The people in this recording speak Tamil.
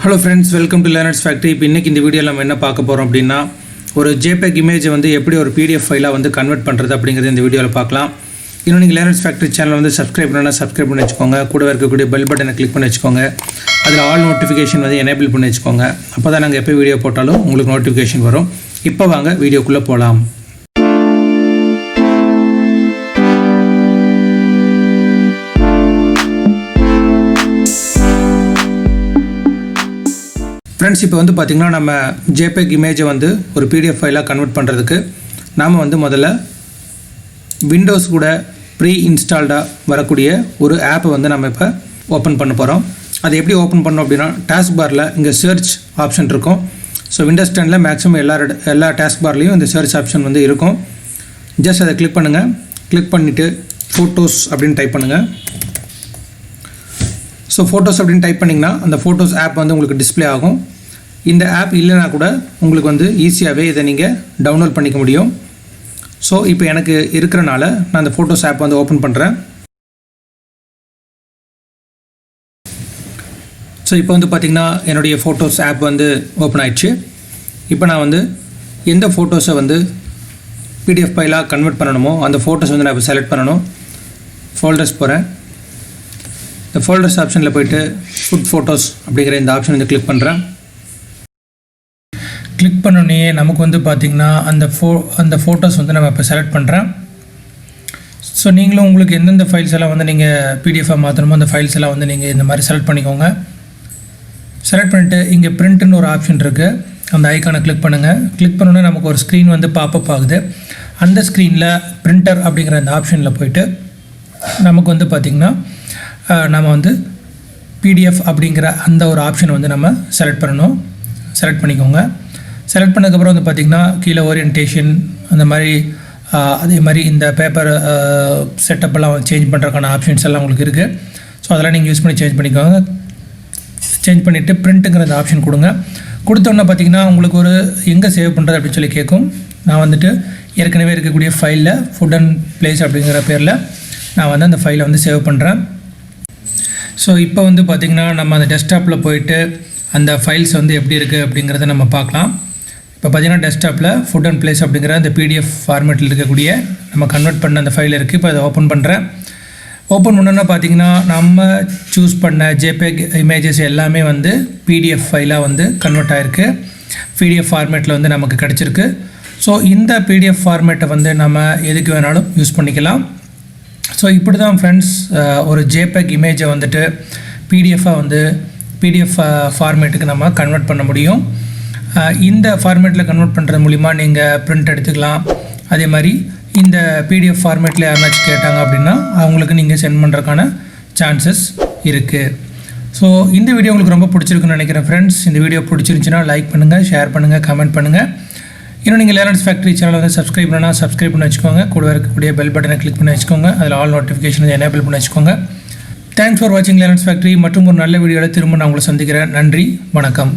Hello friends, welcome to Learners Factory. இப்போ இன்னைக்கு இந்த வீடியோல நம்ம என்ன பார்க்க போறோம் அப்படினா ஒரு JPEG இமேஜை வந்து எப்படி ஒரு PDF ஃபைலா வந்து கன்வர்ட் பண்றது அப்படிங்கறது இந்த வீடியோல பார்க்கலாம். இன்னும் நீங்க Learners Factory சேனலை வந்து subscribe பண்ணனா subscribe பண்ணி வெச்சுக்கோங்க. கூடவே இருக்கக்கூடிய bell பட்டனை click பண்ணி வெச்சுக்கோங்க. அதுல all notification வந்து enable பண்ணி வெச்சுக்கோங்க. அப்பதான் நாங்க எப்ப வீடியோ போட்டாலும் உங்களுக்கு notification வரும். இப்போ வாங்க வீடியோக்குள்ள போலாம். Friends, இப்போ வந்து பாத்தீங்கன்னா நம்ம JPEG இமேஜை வந்து ஒரு PDF ஃபைலா கன்வர்ட் பண்றதுக்கு நாம வந்து முதல்ல Windows கூட ப்ரீ இன்ஸ்டால்டா வரக்கூடிய ஒரு ஆப் வந்து நாம இப்ப ஓபன் பண்ண போறோம். அது எப்படி ஓபன் பண்ணனும் அப்படினா டாஸ்க் பார்ல இங்க சர்ச் ஆப்ஷன் இருக்கும். சோ Windows 10ல மேக்ஸिमम எல்லா டாஸ்க் பார்லயும் இந்த சர்ச் ஆப்ஷன் வந்து இருக்கும். ஜஸ்ட் அதை கிளிக் பண்ணுங்க. கிளிக் பண்ணிட்டு photos அப்படினு டைப் பண்ணுங்க. சோ photos அப்படினு டைப் பண்ணீங்கனா அந்த photos ஆப் வந்து உங்களுக்கு டிஸ்ப்ளே ஆகும். இந்த ஆப் இல்லனா கூட உங்களுக்கு வந்து ஈஸியாவே இத நீங்க டவுன்லோட் பண்ணிக்க முடியும். சோ இப்போ எனக்கு இருக்கறனால நான் அந்த photos ஆப் வந்து ஓபன் பண்றேன். சோ இப்போ வந்து பாத்தீங்கன்னா என்னோட photos ஆப் வந்து ஓபன் ஆயிடுச்சு. இப்போ நான் வந்து எந்த photos-ஐ வந்து PDF ஃபைலா கன்வர்ட் பண்ணனுமோ அந்த photos வந்து நான் செலக்ட் பண்ணனும். ஃபோல்டர்ஸ் போறேன். இந்த ஃபோல்டர்ஸ் ஆப்ஷன்ல போய்ட்டு put photos அப்படிங்கற இந்த ஆப்ஷன் வந்து கிளிக் பண்றேன். கிளிக் பண்ணனே நமக்கு வந்து பாத்தீங்கன்னா அந்த photos வந்து நம்ம இப்ப செலக்ட் பண்றோம். சோ நீங்களும் உங்களுக்கு எந்தெந்த ஃபைல்ஸ் எல்லாம் வந்து நீங்க PDF-ஆ மாத்தணுமோ அந்த ஃபைல்ஸ் எல்லாம் வந்து நீங்க இந்த மாதிரி செலக்ட் பண்ணிக்கோங்க. செலக்ட் பண்ணிட்டு இங்க printன்னு ஒரு ஆப்ஷன் இருக்கு. அந்த ஐகானை கிளிக் பண்ணுங்க. கிளிக் பண்ணனே நமக்கு ஒரு ஸ்கிரீன் வந்து பாப் அப் ஆகுது. அந்த ஸ்கிரீன்ல printer அப்படிங்கற அந்த ஆப்ஷன்ல போய்ட்டு நமக்கு வந்து பாத்தீங்கன்னா நாம வந்து PDF அப்படிங்கற அந்த ஒரு ஆப்ஷன் வந்து நம்ம செலக்ட் பண்ணனும். செலக்ட் பண்ணிக்கோங்க. செலக்ட் பண்ணதுக்கு அப்புறம் வந்து பாத்தீங்கன்னா கீழ ஓரியன்டேஷன் அந்த மாதிரி அதே மாதிரி இந்த பேப்பர் செட்டப் எல்லாம் சேஞ்ச் பண்றதுக்கான ஆப்ஷன்ஸ் எல்லாம் உங்களுக்கு இருக்கு. சோ அதெல்லாம் நீங்க யூஸ் பண்ணி சேஞ்ச் பண்ணிக்கோங்க. சேஞ்ச் பண்ணிட்டு printங்கற அந்த ஆப்ஷன் கொடுங்க. கொடுத்த உடனே பாத்தீங்கன்னா உங்களுக்கு ஒரு எங்க சேவ் பண்றது அப்படி சொல்லி கேக்கும். நான் வந்துட்டு ஏற்கனவே இருக்கக்கூடிய ஃபைல்ல food and place அப்படிங்கற பேர்ல நான் வந்து அந்த ஃபைலை வந்து சேவ் பண்றேன். சோ இப்போ வந்து பாத்தீங்கன்னா நம்ம அந்த டெஸ்க்டாப்ல போய்ட்டு அந்த ஃபைல்ஸ் வந்து எப்படி இருக்கு அப்படிங்கறதை நம்ம பார்க்கலாம். இப்போ பாத்தீங்கன்னா டெஸ்க்டாப்ல food and place அப்படிங்கற அந்த PDF ஃபார்மட்ல இருக்கக்கூடிய நம்ம கன்வர்ட் பண்ண அந்த ஃபைல் இருக்கு. இப்போ அதை ஓபன் பண்றேன். ஓபன் பண்ணனும்னா பாத்தீங்கன்னா நம்ம चूஸ் பண்ண JPEG இமேजेस எல்லாமே வந்து PDF ஃபைலா வந்து கன்வர்ட் ஆயிருக்கு. PDF ஃபார்மட்ல வந்து நமக்கு கிடைச்சிருக்கு. சோ இந்த PDF ஃபார்மட்டை வந்து நம்ம எதுக்கு வேணாலும் யூஸ் பண்ணிக்கலாம். சோ இப்படி தான் फ्रेंड्स ஒரு JPEG இமேஜை வந்துட்டு PDF-ஆ வந்து PDF ஃபார்மட்டுக்கு நம்ம கன்வர்ட் பண்ண முடியும். இந்த ஃபார்மட்ல கன்வர்ட் பண்றது மூலமா நீங்க பிரிண்ட் எடுத்துக்கலாம். அதே மாதிரி இந்த PDF ஃபார்மட்ல யாராச்சும் கேட்டாங்க அப்படினா அவங்களுக்கு நீங்க சென்ட் பண்றதுக்கான சான்சஸ் இருக்கு. சோ இந்த வீடியோ உங்களுக்கு ரொம்ப பிடிச்சிருக்குன்னு நினைக்கிறேன் फ्रेंड्स. இந்த வீடியோ பிடிச்சிருந்துச்சுனா லைக் பண்ணுங்க, ஷேர் பண்ணுங்க, கமெண்ட் பண்ணுங்க. இன்னும் நீங்க Learners Factory சேனலை வந்து subscribe பண்ணனா subscribe பண்ணி வெச்சுக்கோங்க. கூடவே இருக்கக்கூடிய bell பட்டனை click பண்ணி வெச்சுக்கோங்க. அதுல all notification enable பண்ணி வெச்சுக்கோங்க. Thanks for watching Learners Factory. மற்றும் ஒரு நல்ல வீடியோல திரும்ப நான் உங்களை சந்திக்கிறேன். நன்றி, வணக்கம்.